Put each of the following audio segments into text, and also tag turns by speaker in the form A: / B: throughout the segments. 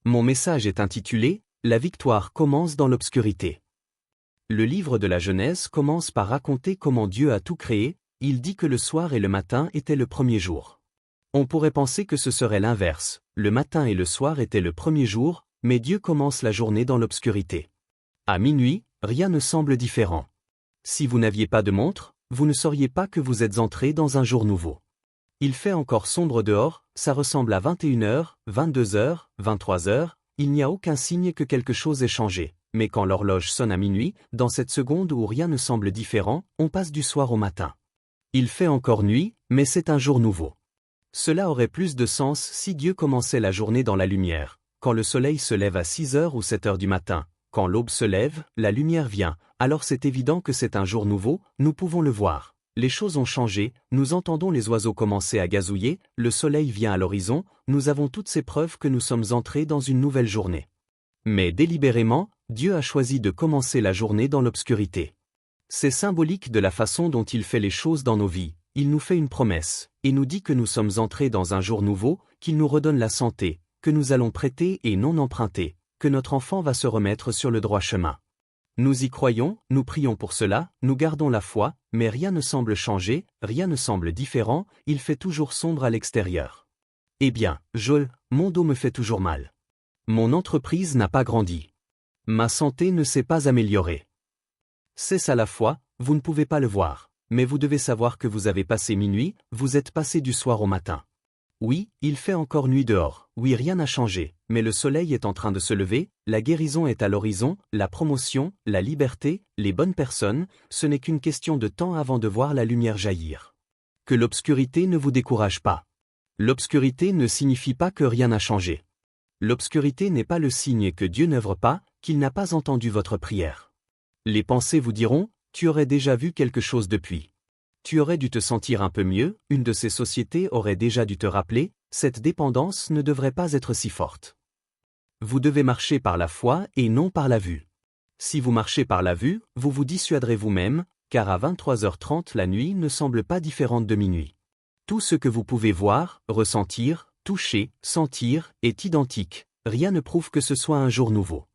A: Mon message est intitulé « La victoire commence dans l'obscurité ». Le livre de la Genèse commence par raconter comment Dieu a tout créé. Il dit que le soir et le matin étaient le premier jour. On pourrait penser que ce serait l'inverse, le matin et le soir étaient le premier jour, mais Dieu commence la journée dans l'obscurité. À minuit, rien ne semble différent. Si vous n'aviez pas de montre, vous ne sauriez pas que vous êtes entré dans un jour nouveau. Il fait encore sombre dehors, ça ressemble à 21h, 22h, 23h, il n'y a aucun signe que quelque chose ait changé, mais quand l'horloge sonne à minuit, dans cette seconde où rien ne semble différent, on passe du soir au matin. Il fait encore nuit, mais c'est un jour nouveau. Cela aurait plus de sens si Dieu commençait la journée dans la lumière, quand le soleil se lève à 6h ou 7h du matin. Quand l'aube se lève, la lumière vient, alors c'est évident que c'est un jour nouveau, nous pouvons le voir. Les choses ont changé, nous entendons les oiseaux commencer à gazouiller, le soleil vient à l'horizon, nous avons toutes ces preuves que nous sommes entrés dans une nouvelle journée. Mais délibérément, Dieu a choisi de commencer la journée dans l'obscurité. C'est symbolique de la façon dont il fait les choses dans nos vies. Il nous fait une promesse, et nous dit que nous sommes entrés dans un jour nouveau, qu'il nous redonne la santé, que nous allons prêter et non emprunter, que notre enfant va se remettre sur le droit chemin. Nous y croyons, nous prions pour cela, nous gardons la foi, mais rien ne semble changer, rien ne semble différent, il fait toujours sombre à l'extérieur. Eh bien, mon dos me fait toujours mal. Mon entreprise n'a pas grandi. Ma santé ne s'est pas améliorée. C'est ça la foi, vous ne pouvez pas le voir, mais vous devez savoir que vous avez passé minuit, vous êtes passé du soir au matin. Oui, il fait encore nuit dehors, oui rien n'a changé, mais le soleil est en train de se lever, la guérison est à l'horizon, la promotion, la liberté, les bonnes personnes, ce n'est qu'une question de temps avant de voir la lumière jaillir. Que l'obscurité ne vous décourage pas. L'obscurité ne signifie pas que rien n'a changé. L'obscurité n'est pas le signe que Dieu n'œuvre pas, qu'il n'a pas entendu votre prière. Les pensées vous diront, tu aurais déjà vu quelque chose depuis. Tu aurais dû te sentir un peu mieux, une de ces sociétés aurait déjà dû te rappeler, cette dépendance ne devrait pas être si forte. Vous devez marcher par la foi et non par la vue. Si vous marchez par la vue, vous vous dissuaderez vous-même, car à 23h30 la nuit ne semble pas différente de minuit. Tout ce que vous pouvez voir, ressentir, toucher, sentir, est identique, rien ne prouve que ce soit un jour nouveau.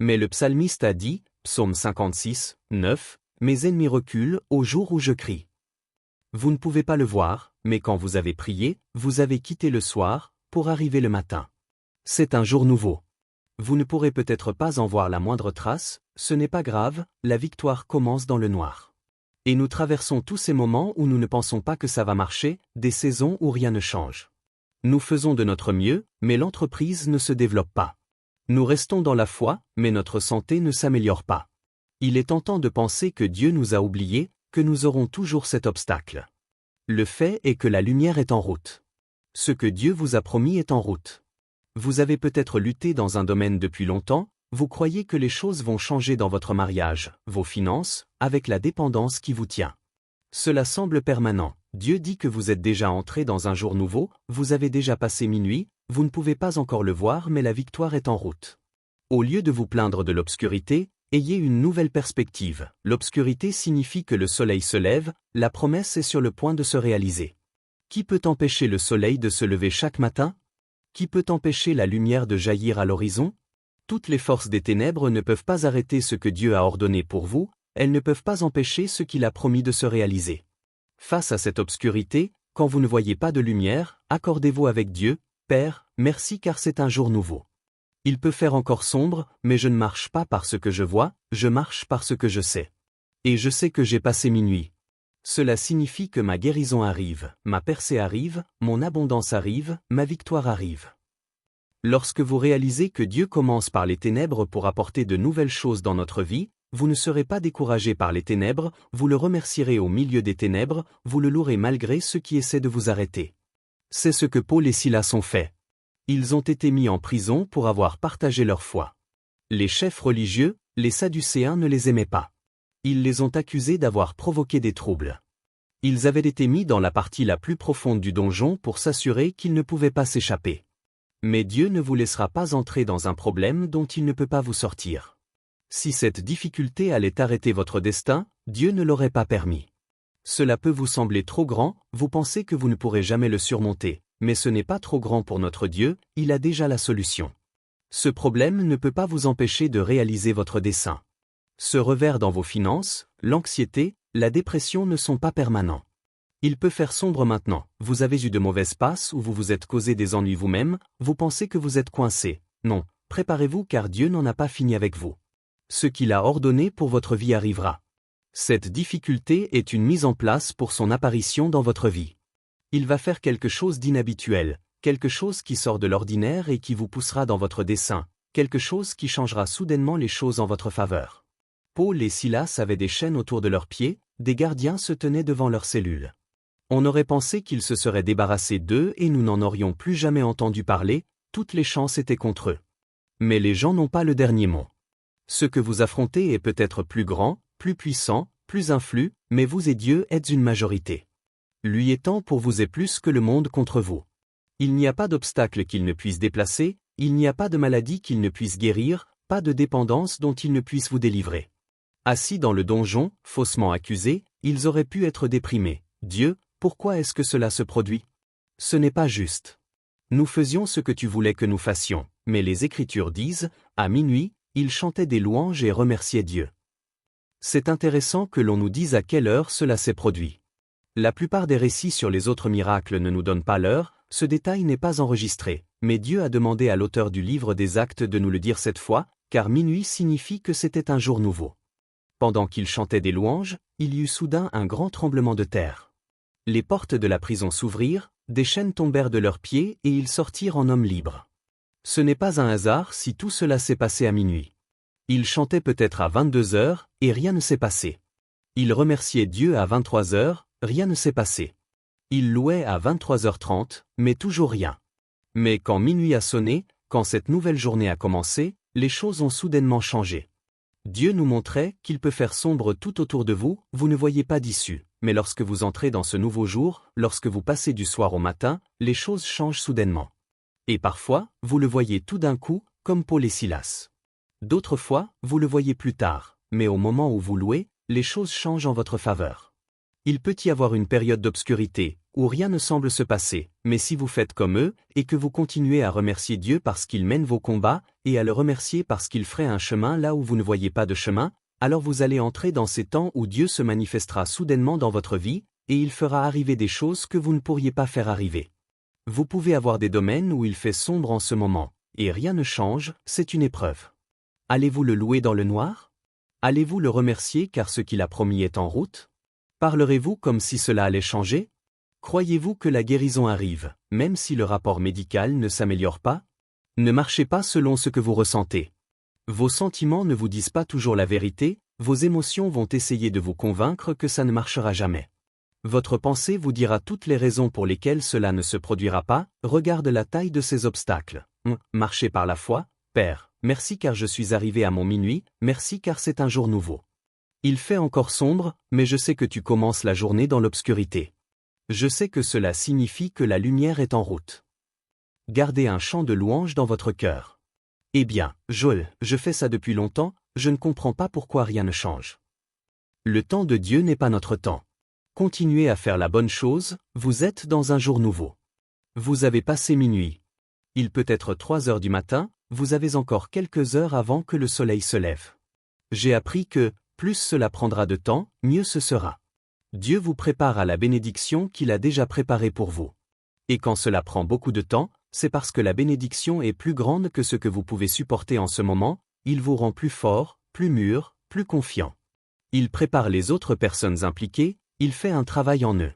A: Mais le psalmiste a dit, psaume 56, 9, « Mes ennemis reculent au jour où je crie ». Vous ne pouvez pas le voir, mais quand vous avez prié, vous avez quitté le soir, pour arriver le matin. C'est un jour nouveau. Vous ne pourrez peut-être pas en voir la moindre trace, ce n'est pas grave, la victoire commence dans le noir. Et nous traversons tous ces moments où nous ne pensons pas que ça va marcher, des saisons où rien ne change. Nous faisons de notre mieux, mais l'entreprise ne se développe pas. Nous restons dans la foi, mais notre santé ne s'améliore pas. Il est tentant de penser que Dieu nous a oubliés, que nous aurons toujours cet obstacle. Le fait est que la lumière est en route. Ce que Dieu vous a promis est en route. Vous avez peut-être lutté dans un domaine depuis longtemps, vous croyez que les choses vont changer dans votre mariage, vos finances, avec la dépendance qui vous tient. Cela semble permanent. Dieu dit que vous êtes déjà entré dans un jour nouveau, vous avez déjà passé minuit, vous ne pouvez pas encore le voir mais la victoire est en route. Au lieu de vous plaindre de l'obscurité, ayez une nouvelle perspective. L'obscurité signifie que le soleil se lève, la promesse est sur le point de se réaliser. Qui peut empêcher le soleil de se lever chaque matin? Qui peut empêcher la lumière de jaillir à l'horizon? Toutes les forces des ténèbres ne peuvent pas arrêter ce que Dieu a ordonné pour vous, elles ne peuvent pas empêcher ce qu'il a promis de se réaliser. Face à cette obscurité, quand vous ne voyez pas de lumière, accordez-vous avec Dieu, Père, merci car c'est un jour nouveau. Il peut faire encore sombre, mais je ne marche pas par ce que je vois, je marche par ce que je sais. Et je sais que j'ai passé minuit. Cela signifie que ma guérison arrive, ma percée arrive, mon abondance arrive, ma victoire arrive. Lorsque vous réalisez que Dieu commence par les ténèbres pour apporter de nouvelles choses dans notre vie, vous ne serez pas découragé par les ténèbres, vous le remercierez au milieu des ténèbres, vous le louerez malgré ceux qui essaient de vous arrêter. C'est ce que Paul et Silas ont fait. Ils ont été mis en prison pour avoir partagé leur foi. Les chefs religieux, les Sadducéens ne les aimaient pas. Ils les ont accusés d'avoir provoqué des troubles. Ils avaient été mis dans la partie la plus profonde du donjon pour s'assurer qu'ils ne pouvaient pas s'échapper. Mais Dieu ne vous laissera pas entrer dans un problème dont il ne peut pas vous sortir. Si cette difficulté allait arrêter votre destin, Dieu ne l'aurait pas permis. Cela peut vous sembler trop grand, vous pensez que vous ne pourrez jamais le surmonter, mais ce n'est pas trop grand pour notre Dieu, il a déjà la solution. Ce problème ne peut pas vous empêcher de réaliser votre dessein. Ce revers dans vos finances, l'anxiété, la dépression ne sont pas permanents. Il peut faire sombre maintenant, vous avez eu de mauvaises passes ou vous vous êtes causé des ennuis vous-même, vous pensez que vous êtes coincé. Non, préparez-vous car Dieu n'en a pas fini avec vous. Ce qu'il a ordonné pour votre vie arrivera. Cette difficulté est une mise en place pour son apparition dans votre vie. Il va faire quelque chose d'inhabituel, quelque chose qui sort de l'ordinaire et qui vous poussera dans votre dessein, quelque chose qui changera soudainement les choses en votre faveur. Paul et Silas avaient des chaînes autour de leurs pieds, des gardiens se tenaient devant leurs cellules. On aurait pensé qu'ils se seraient débarrassés d'eux et nous n'en aurions plus jamais entendu parler, toutes les chances étaient contre eux. Mais les gens n'ont pas le dernier mot. Ce que vous affrontez est peut-être plus grand, plus puissant, plus influe, mais vous et Dieu êtes une majorité. Lui étant pour vous est plus que le monde contre vous. Il n'y a pas d'obstacle qu'il ne puisse déplacer, il n'y a pas de maladie qu'il ne puisse guérir, pas de dépendance dont il ne puisse vous délivrer. Assis dans le donjon, faussement accusés, ils auraient pu être déprimés. Dieu, pourquoi est-ce que cela se produit? Ce n'est pas juste. Nous faisions ce que tu voulais que nous fassions, mais les Écritures disent, à minuit, ils chantaient des louanges et remerciaient Dieu. C'est intéressant que l'on nous dise à quelle heure cela s'est produit. La plupart des récits sur les autres miracles ne nous donnent pas l'heure, ce détail n'est pas enregistré, mais Dieu a demandé à l'auteur du livre des Actes de nous le dire cette fois, car minuit signifie que c'était un jour nouveau. Pendant qu'ils chantaient des louanges, il y eut soudain un grand tremblement de terre. Les portes de la prison s'ouvrirent, des chaînes tombèrent de leurs pieds et ils sortirent en hommes libres. Ce n'est pas un hasard si tout cela s'est passé à minuit. Ils chantaient peut-être à 22 heures, et rien ne s'est passé. Ils remerciaient Dieu à 23 heures, rien ne s'est passé. Ils louaient à 23h30, mais toujours rien. Mais quand minuit a sonné, quand cette nouvelle journée a commencé, les choses ont soudainement changé. Dieu nous montrait qu'il peut faire sombre tout autour de vous, vous ne voyez pas d'issue, mais lorsque vous entrez dans ce nouveau jour, lorsque vous passez du soir au matin, les choses changent soudainement. Et parfois, vous le voyez tout d'un coup, comme Paul et Silas. D'autres fois, vous le voyez plus tard, mais au moment où vous louez, les choses changent en votre faveur. Il peut y avoir une période d'obscurité, où rien ne semble se passer, mais si vous faites comme eux, et que vous continuez à remercier Dieu parce qu'il mène vos combats, et à le remercier parce qu'il ferait un chemin là où vous ne voyez pas de chemin, alors vous allez entrer dans ces temps où Dieu se manifestera soudainement dans votre vie, et il fera arriver des choses que vous ne pourriez pas faire arriver. Vous pouvez avoir des domaines où il fait sombre en ce moment, et rien ne change, c'est une épreuve. Allez-vous le louer dans le noir? Allez-vous le remercier car ce qu'il a promis est en route? Parlerez-vous comme si cela allait changer? Croyez-vous que la guérison arrive, même si le rapport médical ne s'améliore pas? Ne marchez pas selon ce que vous ressentez. Vos sentiments ne vous disent pas toujours la vérité, vos émotions vont essayer de vous convaincre que ça ne marchera jamais. Votre pensée vous dira toutes les raisons pour lesquelles cela ne se produira pas, regarde la taille de ces obstacles. Marchez par la foi, Père, merci car je suis arrivé à mon minuit, merci car c'est un jour nouveau. Il fait encore sombre, mais je sais que tu commences la journée dans l'obscurité. Je sais que cela signifie que la lumière est en route. Gardez un chant de louange dans votre cœur. Eh bien, Joël, je fais ça depuis longtemps, je ne comprends pas pourquoi rien ne change. Le temps de Dieu n'est pas notre temps. Continuez à faire la bonne chose, vous êtes dans un jour nouveau. Vous avez passé minuit. Il peut être 3 heures du matin, vous avez encore quelques heures avant que le soleil se lève. J'ai appris que, plus cela prendra de temps, mieux ce sera. Dieu vous prépare à la bénédiction qu'il a déjà préparée pour vous. Et quand cela prend beaucoup de temps, c'est parce que la bénédiction est plus grande que ce que vous pouvez supporter en ce moment, il vous rend plus fort, plus mûr, plus confiant. Il prépare les autres personnes impliquées, il fait un travail en eux.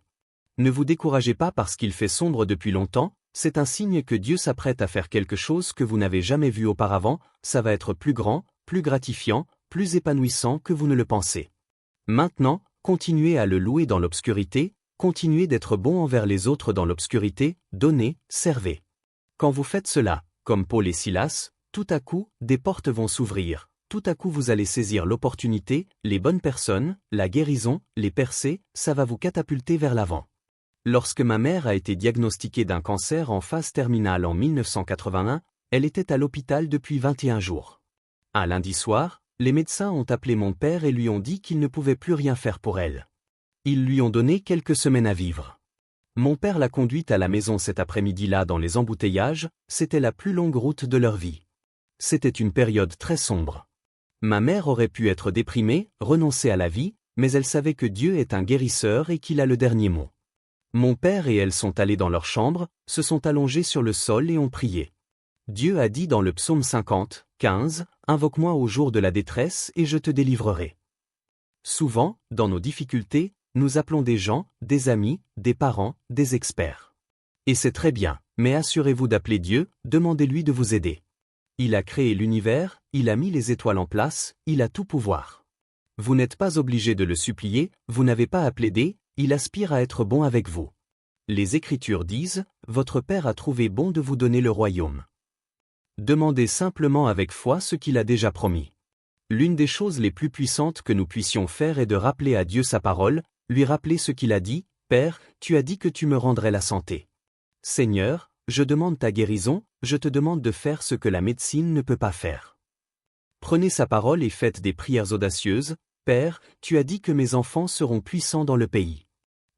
A: Ne vous découragez pas parce qu'il fait sombre depuis longtemps, c'est un signe que Dieu s'apprête à faire quelque chose que vous n'avez jamais vu auparavant, ça va être plus grand, plus gratifiant, plus épanouissant que vous ne le pensez. Maintenant, continuez à le louer dans l'obscurité, continuez d'être bon envers les autres dans l'obscurité, donnez, servez. Quand vous faites cela, comme Paul et Silas, tout à coup, des portes vont s'ouvrir, tout à coup vous allez saisir l'opportunité, les bonnes personnes, la guérison, les percées, ça va vous catapulter vers l'avant. Lorsque ma mère a été diagnostiquée d'un cancer en phase terminale en 1981, elle était à l'hôpital depuis 21 jours. Un lundi soir, les médecins ont appelé mon père et lui ont dit qu'ils ne pouvaient plus rien faire pour elle. Ils lui ont donné quelques semaines à vivre. Mon père l'a conduite à la maison cet après-midi-là dans les embouteillages, c'était la plus longue route de leur vie. C'était une période très sombre. Ma mère aurait pu être déprimée, renoncer à la vie, mais elle savait que Dieu est un guérisseur et qu'il a le dernier mot. Mon père et elle sont allés dans leur chambre, se sont allongés sur le sol et ont prié. Dieu a dit dans le psaume 50, 15, « Invoque-moi au jour de la détresse et je te délivrerai. » Souvent, dans nos difficultés, nous appelons des gens, des amis, des parents, des experts. Et c'est très bien, mais assurez-vous d'appeler Dieu, demandez-lui de vous aider. Il a créé l'univers, il a mis les étoiles en place, il a tout pouvoir. Vous n'êtes pas obligé de le supplier, vous n'avez pas à plaider, il aspire à être bon avec vous. Les Écritures disent, « Votre Père a trouvé bon de vous donner le royaume. » Demandez simplement avec foi ce qu'il a déjà promis. L'une des choses les plus puissantes que nous puissions faire est de rappeler à Dieu sa parole, lui rappeler ce qu'il a dit, « Père, tu as dit que tu me rendrais la santé. Seigneur, je demande ta guérison, je te demande de faire ce que la médecine ne peut pas faire. » Prenez sa parole et faites des prières audacieuses, « Père, tu as dit que mes enfants seront puissants dans le pays.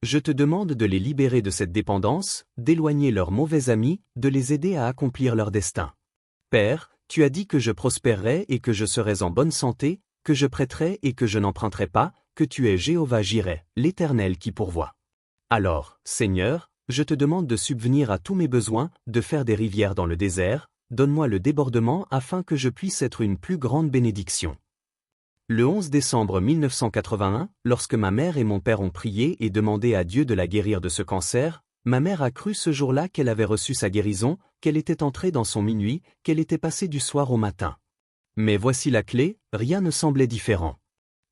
A: Je te demande de les libérer de cette dépendance, d'éloigner leurs mauvais amis, de les aider à accomplir leur destin. Père, tu as dit que je prospérerais et que je serais en bonne santé, que je prêterais et que je n'emprunterais pas, que tu es Jéhovah Jireh, l'Éternel qui pourvoit. Alors, Seigneur, je te demande de subvenir à tous mes besoins, de faire des rivières dans le désert, donne-moi le débordement afin que je puisse être une plus grande bénédiction. Le 11 décembre 1981, lorsque ma mère et mon père ont prié et demandé à Dieu de la guérir de ce cancer, ma mère a cru ce jour-là qu'elle avait reçu sa guérison, qu'elle était entrée dans son minuit, qu'elle était passée du soir au matin. Mais voici la clé, rien ne semblait différent.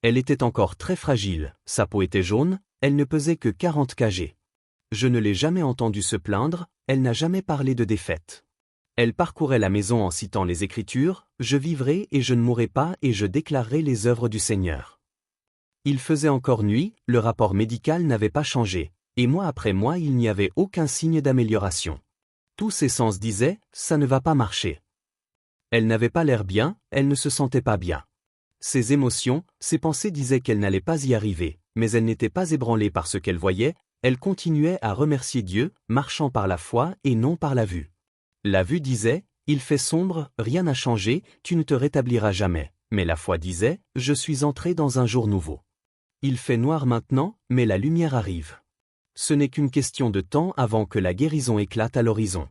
A: Elle était encore très fragile, sa peau était jaune, elle ne pesait que 40 kg. Je ne l'ai jamais entendue se plaindre, elle n'a jamais parlé de défaite. Elle parcourait la maison en citant les Écritures, « Je vivrai et je ne mourrai pas et je déclarerai les œuvres du Seigneur. » Il faisait encore nuit, le rapport médical n'avait pas changé, et mois après mois il n'y avait aucun signe d'amélioration. Tous ses sens disaient, « Ça ne va pas marcher. » Elle n'avait pas l'air bien, elle ne se sentait pas bien. Ses émotions, ses pensées disaient qu'elle n'allait pas y arriver, mais elle n'était pas ébranlée par ce qu'elle voyait, elle continuait à remercier Dieu, marchant par la foi et non par la vue. La vue disait, « Il fait sombre, rien n'a changé, tu ne te rétabliras jamais. » Mais la foi disait, « Je suis entré dans un jour nouveau. Il fait noir maintenant, mais la lumière arrive. » Ce n'est qu'une question de temps avant que la guérison éclate à l'horizon.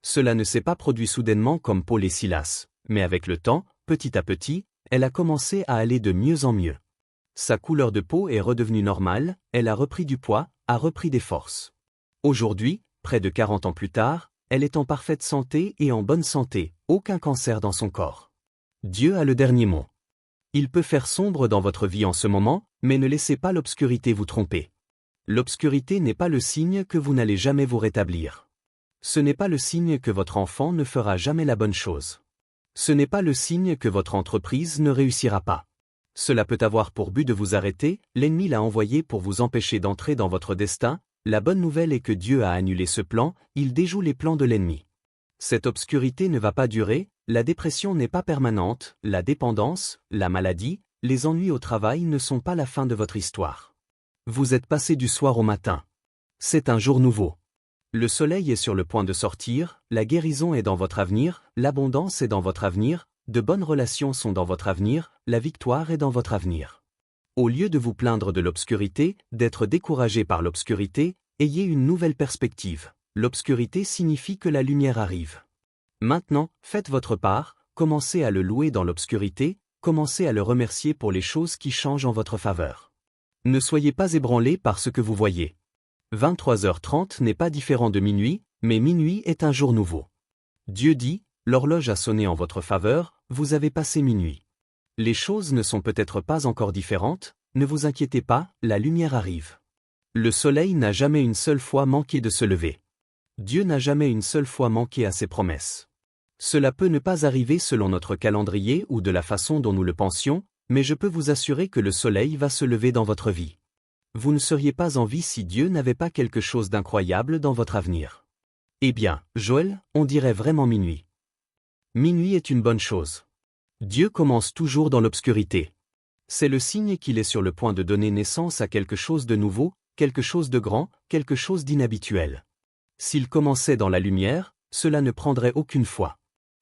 A: Cela ne s'est pas produit soudainement comme Paul et Silas, mais avec le temps, petit à petit, elle a commencé à aller de mieux en mieux. Sa couleur de peau est redevenue normale, elle a repris du poids, a repris des forces. Aujourd'hui, près de 40 ans plus tard, elle est en parfaite santé et en bonne santé, aucun cancer dans son corps. Dieu a le dernier mot. Il peut faire sombre dans votre vie en ce moment, mais ne laissez pas l'obscurité vous tromper. L'obscurité n'est pas le signe que vous n'allez jamais vous rétablir. Ce n'est pas le signe que votre enfant ne fera jamais la bonne chose. Ce n'est pas le signe que votre entreprise ne réussira pas. Cela peut avoir pour but de vous arrêter, l'ennemi l'a envoyé pour vous empêcher d'entrer dans votre destin. La bonne nouvelle est que Dieu a annulé ce plan, il déjoue les plans de l'ennemi. Cette obscurité ne va pas durer, la dépression n'est pas permanente, la dépendance, la maladie, les ennuis au travail ne sont pas la fin de votre histoire. Vous êtes passé du soir au matin. C'est un jour nouveau. Le soleil est sur le point de sortir, la guérison est dans votre avenir, l'abondance est dans votre avenir, de bonnes relations sont dans votre avenir, la victoire est dans votre avenir. Au lieu de vous plaindre de l'obscurité, d'être découragé par l'obscurité, ayez une nouvelle perspective. L'obscurité signifie que la lumière arrive. Maintenant, faites votre part, commencez à le louer dans l'obscurité, commencez à le remercier pour les choses qui changent en votre faveur. Ne soyez pas ébranlés par ce que vous voyez. 23h30 n'est pas différent de minuit, mais minuit est un jour nouveau. Dieu dit, l'horloge a sonné en votre faveur, vous avez passé minuit. Les choses ne sont peut-être pas encore différentes, ne vous inquiétez pas, la lumière arrive. Le soleil n'a jamais une seule fois manqué de se lever. Dieu n'a jamais une seule fois manqué à ses promesses. Cela peut ne pas arriver selon notre calendrier ou de la façon dont nous le pensions, mais je peux vous assurer que le soleil va se lever dans votre vie. Vous ne seriez pas en vie si Dieu n'avait pas quelque chose d'incroyable dans votre avenir. Eh bien, Joël, on dirait vraiment minuit. Minuit est une bonne chose. Dieu commence toujours dans l'obscurité. C'est le signe qu'il est sur le point de donner naissance à quelque chose de nouveau, quelque chose de grand, quelque chose d'inhabituel. S'il commençait dans la lumière, cela ne prendrait aucune foi.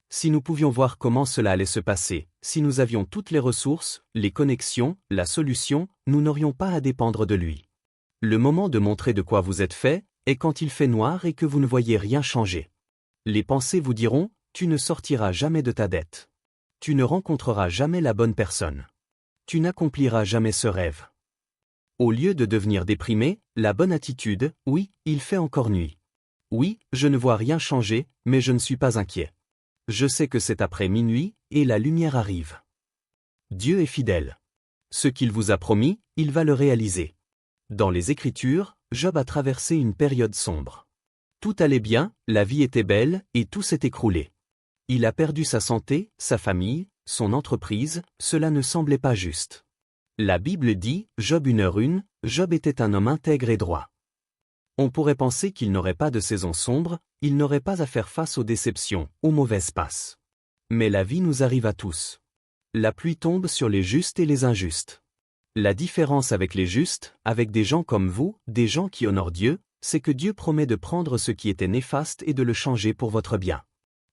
A: Si nous pouvions voir comment cela allait se passer, si nous avions toutes les ressources, les connexions, la solution, nous n'aurions pas à dépendre de lui. Le moment de montrer de quoi vous êtes fait est quand il fait noir et que vous ne voyez rien changer. Les pensées vous diront, tu ne sortiras jamais de ta dette. Tu ne rencontreras jamais la bonne personne. Tu n'accompliras jamais ce rêve. Au lieu de devenir déprimé, la bonne attitude, oui, il fait encore nuit. Oui, je ne vois rien changer, mais je ne suis pas inquiet. Je sais que c'est après minuit, et la lumière arrive. Dieu est fidèle. Ce qu'il vous a promis, il va le réaliser. Dans les Écritures, Job a traversé une période sombre. Tout allait bien, la vie était belle, et tout s'est écroulé. Il a perdu sa santé, sa famille, son entreprise, cela ne semblait pas juste. La Bible dit, Job 1h1, Job était un homme intègre et droit. On pourrait penser qu'il n'aurait pas de saison sombre, il n'aurait pas à faire face aux déceptions, aux mauvaises passes. Mais la vie nous arrive à tous. La pluie tombe sur les justes et les injustes. La différence avec les justes, avec des gens comme vous, des gens qui honorent Dieu, c'est que Dieu promet de prendre ce qui était néfaste et de le changer pour votre bien.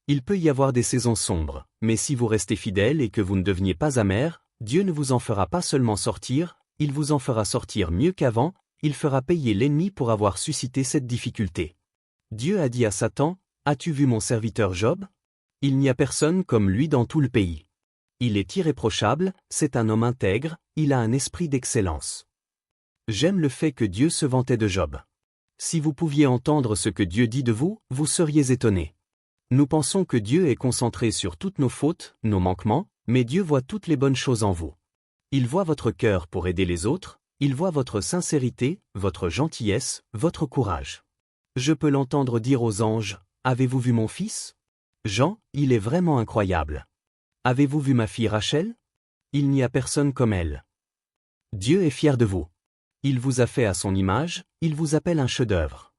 A: Il peut y avoir des saisons sombres, mais si vous restez fidèle et que vous ne deveniez pas amer, Dieu ne vous en fera pas seulement sortir, il vous en fera sortir mieux qu'avant, il fera payer l'ennemi pour avoir suscité cette difficulté. Dieu a dit à Satan, « As-tu vu mon serviteur Job? Il n'y a personne comme lui dans tout le pays. Il est irréprochable, c'est un homme intègre, il a un esprit d'excellence. » J'aime le fait que Dieu se vantait de Job. Si vous pouviez entendre ce que Dieu dit de vous, vous seriez étonné. Nous pensons que Dieu est concentré sur toutes nos fautes, nos manquements, mais Dieu voit toutes les bonnes choses en vous. Il voit votre cœur pour aider les autres, il voit votre sincérité, votre gentillesse, votre courage. Je peux l'entendre dire aux anges, « Avez-vous vu mon fils? Jean, il est vraiment incroyable. Avez-vous vu ma fille Rachel? Il n'y a personne comme elle. » Dieu est fier de vous. Il vous a fait à son image, il vous appelle un chef-d'œuvre.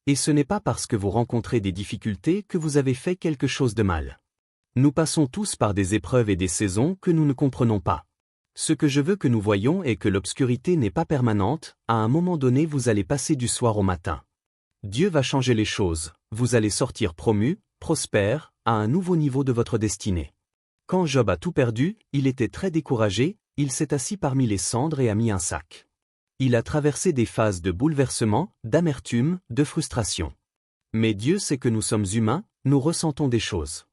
A: Et ce n'est pas parce que vous rencontrez des difficultés que vous avez fait quelque chose de mal. Nous passons tous par des épreuves et des saisons que nous ne comprenons pas. Ce que je veux que nous voyions est que l'obscurité n'est pas permanente, à un moment donné vous allez passer du soir au matin. Dieu va changer les choses, vous allez sortir promu, prospère, à un nouveau niveau de votre destinée. Quand Job a tout perdu, il était très découragé, il s'est assis parmi les cendres et a mis un sac. Il a traversé des phases de bouleversement, d'amertume, de frustration. Mais Dieu sait que nous sommes humains, nous ressentons des choses.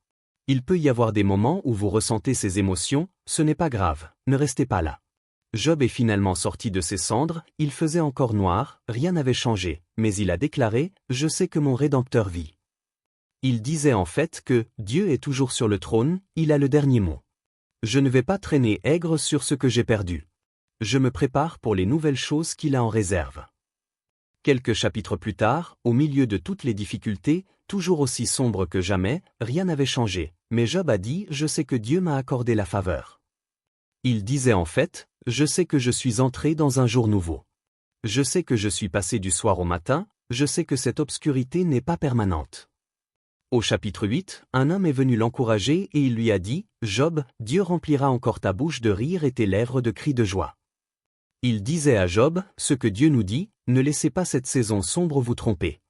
A: Il peut y avoir des moments où vous ressentez ces émotions, ce n'est pas grave, ne restez pas là. Job est finalement sorti de ses cendres, il faisait encore noir, rien n'avait changé, mais il a déclaré, « Je sais que mon Rédempteur vit. » Il disait en fait que Dieu est toujours sur le trône, il a le dernier mot. Je ne vais pas traîner aigre sur ce que j'ai perdu. Je me prépare pour les nouvelles choses qu'il a en réserve. Quelques chapitres plus tard, au milieu de toutes les difficultés, toujours aussi sombre que jamais, rien n'avait changé, mais Job a dit « Je sais que Dieu m'a accordé la faveur. » Il disait en fait « Je sais que je suis entré dans un jour nouveau. Je sais que je suis passé du soir au matin, je sais que cette obscurité n'est pas permanente. » Au chapitre 8, un homme est venu l'encourager et il lui a dit « Job, Dieu remplira encore ta bouche de rire et tes lèvres de cris de joie. » Il disait à Job, ce que Dieu nous dit, ne laissez pas cette saison sombre vous tromper.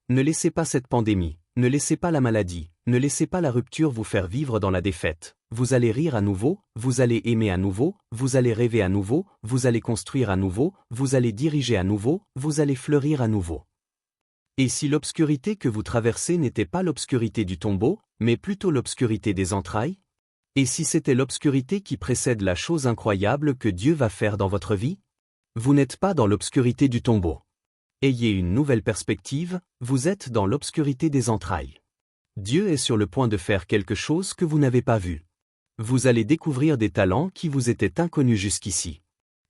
A: Ne laissez pas cette pandémie, ne laissez pas la maladie, ne laissez pas la rupture vous faire vivre dans la défaite. Vous allez rire à nouveau, vous allez aimer à nouveau, vous allez rêver à nouveau, vous allez construire à nouveau, vous allez diriger à nouveau, vous allez fleurir à nouveau. Et si l'obscurité que vous traversez n'était pas l'obscurité du tombeau, mais plutôt l'obscurité des entrailles? Et si c'était l'obscurité qui précède la chose incroyable que Dieu va faire dans votre vie? Vous n'êtes pas dans l'obscurité du tombeau. Ayez une nouvelle perspective, vous êtes dans l'obscurité des entrailles. Dieu est sur le point de faire quelque chose que vous n'avez pas vu. Vous allez découvrir des talents qui vous étaient inconnus jusqu'ici.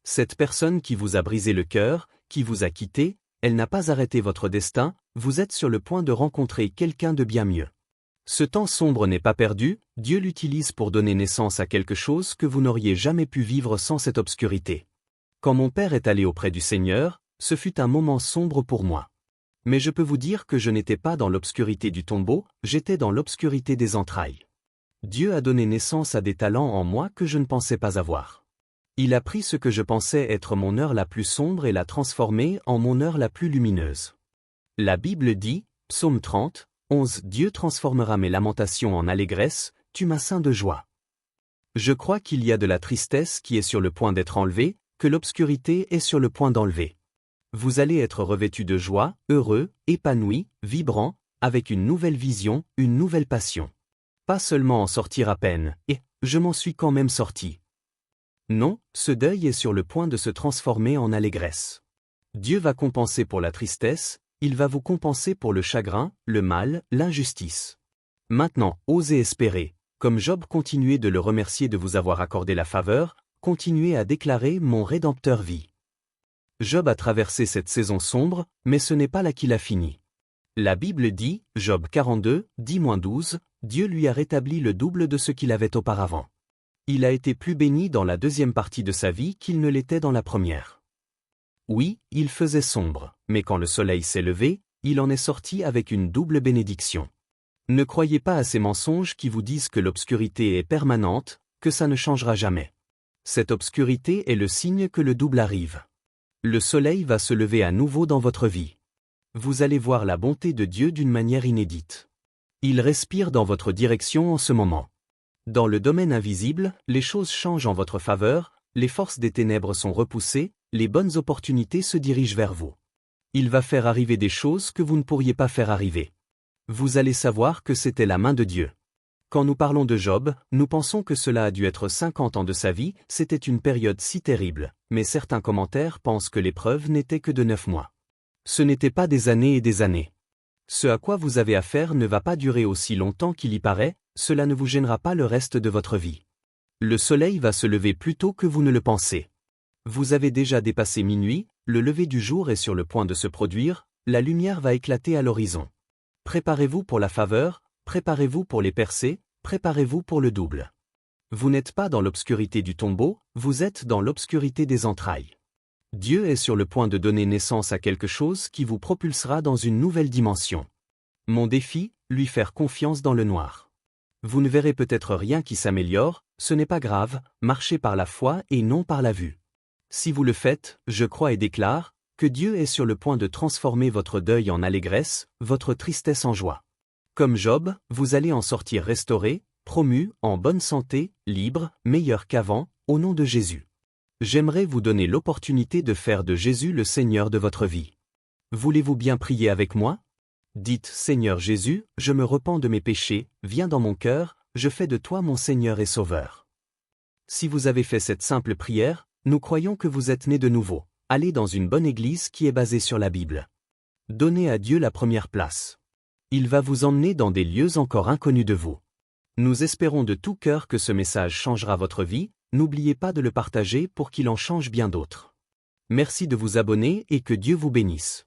A: Cette personne qui vous a brisé le cœur, qui vous a quitté, elle n'a pas arrêté votre destin, vous êtes sur le point de rencontrer quelqu'un de bien mieux. Ce temps sombre n'est pas perdu, Dieu l'utilise pour donner naissance à quelque chose que vous n'auriez jamais pu vivre sans cette obscurité. Quand mon père est allé auprès du Seigneur, ce fut un moment sombre pour moi. Mais je peux vous dire que je n'étais pas dans l'obscurité du tombeau, j'étais dans l'obscurité des entrailles. Dieu a donné naissance à des talents en moi que je ne pensais pas avoir. Il a pris ce que je pensais être mon heure la plus sombre et l'a transformé en mon heure la plus lumineuse. La Bible dit, Psaume 30, 11 Dieu transformera mes lamentations en allégresse, tu m'as ceint de joie. Je crois qu'il y a de la tristesse qui est sur le point d'être enlevée, que l'obscurité est sur le point d'enlever. Vous allez être revêtu de joie, heureux, épanoui, vibrant, avec une nouvelle vision, une nouvelle passion. Pas seulement en sortir à peine, et je m'en suis quand même sorti. Non, ce deuil est sur le point de se transformer en allégresse. Dieu va compenser pour la tristesse, il va vous compenser pour le chagrin, le mal, l'injustice. Maintenant, osez espérer, comme Job continuez de le remercier de vous avoir accordé la faveur, continuez à déclarer « Mon Rédempteur vit ». Job a traversé cette saison sombre, mais ce n'est pas là qu'il a fini. La Bible dit, Job 42, 10-12, Dieu lui a rétabli le double de ce qu'il avait auparavant. Il a été plus béni dans la deuxième partie de sa vie qu'il ne l'était dans la première. Oui, il faisait sombre, mais quand le soleil s'est levé, il en est sorti avec une double bénédiction. Ne croyez pas à ces mensonges qui vous disent que l'obscurité est permanente, que ça ne changera jamais. Cette obscurité est le signe que le double arrive. Le soleil va se lever à nouveau dans votre vie. Vous allez voir la bonté de Dieu d'une manière inédite. Il respire dans votre direction en ce moment. Dans le domaine invisible, les choses changent en votre faveur, les forces des ténèbres sont repoussées, les bonnes opportunités se dirigent vers vous. Il va faire arriver des choses que vous ne pourriez pas faire arriver. Vous allez savoir que c'était la main de Dieu. Quand nous parlons de Job, nous pensons que cela a dû être 50 ans de sa vie, c'était une période si terrible, mais certains commentaires pensent que l'épreuve n'était que de 9 mois. Ce n'était pas des années et des années. Ce à quoi vous avez affaire ne va pas durer aussi longtemps qu'il y paraît, cela ne vous gênera pas le reste de votre vie. Le soleil va se lever plus tôt que vous ne le pensez. Vous avez déjà dépassé minuit, le lever du jour est sur le point de se produire, la lumière va éclater à l'horizon. Préparez-vous pour la faveur, préparez-vous pour les percées, préparez-vous pour le double. Vous n'êtes pas dans l'obscurité du tombeau, vous êtes dans l'obscurité des entrailles. Dieu est sur le point de donner naissance à quelque chose qui vous propulsera dans une nouvelle dimension. Mon défi, lui faire confiance dans le noir. Vous ne verrez peut-être rien qui s'améliore, ce n'est pas grave, marchez par la foi et non par la vue. Si vous le faites, je crois et déclare, que Dieu est sur le point de transformer votre deuil en allégresse, votre tristesse en joie. Comme Job, vous allez en sortir restauré, promu, en bonne santé, libre, meilleur qu'avant, au nom de Jésus. J'aimerais vous donner l'opportunité de faire de Jésus le Seigneur de votre vie. Voulez-vous bien prier avec moi? Dites, Seigneur Jésus, je me repens de mes péchés, viens dans mon cœur, je fais de toi mon Seigneur et Sauveur. Si vous avez fait cette simple prière, nous croyons que vous êtes né de nouveau. Allez dans une bonne église qui est basée sur la Bible. Donnez à Dieu la première place. Il va vous emmener dans des lieux encore inconnus de vous. Nous espérons de tout cœur que ce message changera votre vie, n'oubliez pas de le partager pour qu'il en change bien d'autres. Merci de vous abonner et que Dieu vous bénisse.